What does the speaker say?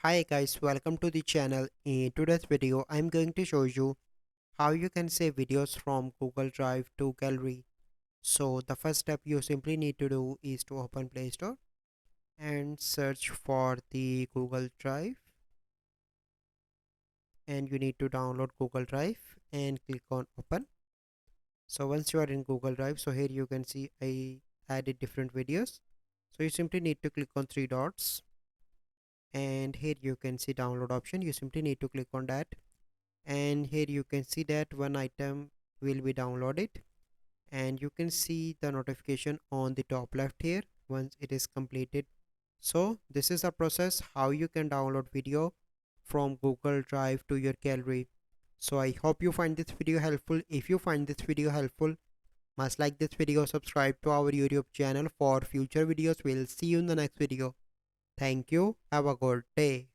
Hi guys, welcome to the channel. In today's video, I'm going to show you how you can save videos from Google Drive to Gallery. So the first step you simply need to do is to open Play Store and search for the Google Drive, and you need to download Google Drive and click on open. So once you are in Google Drive, so here you can see I added different videos. So you simply need to click on three dots, and here you can see download option. You simply need to click on that, and here you can see that one item will be downloaded, and you can see the notification on the top left here once it is completed. So this is a process how you can download video from Google Drive to your gallery. So I hope you find this video helpful. If you find this video helpful, must like this video, subscribe to our YouTube channel for future videos. We'll see you in the next video. Thank you, have a good day.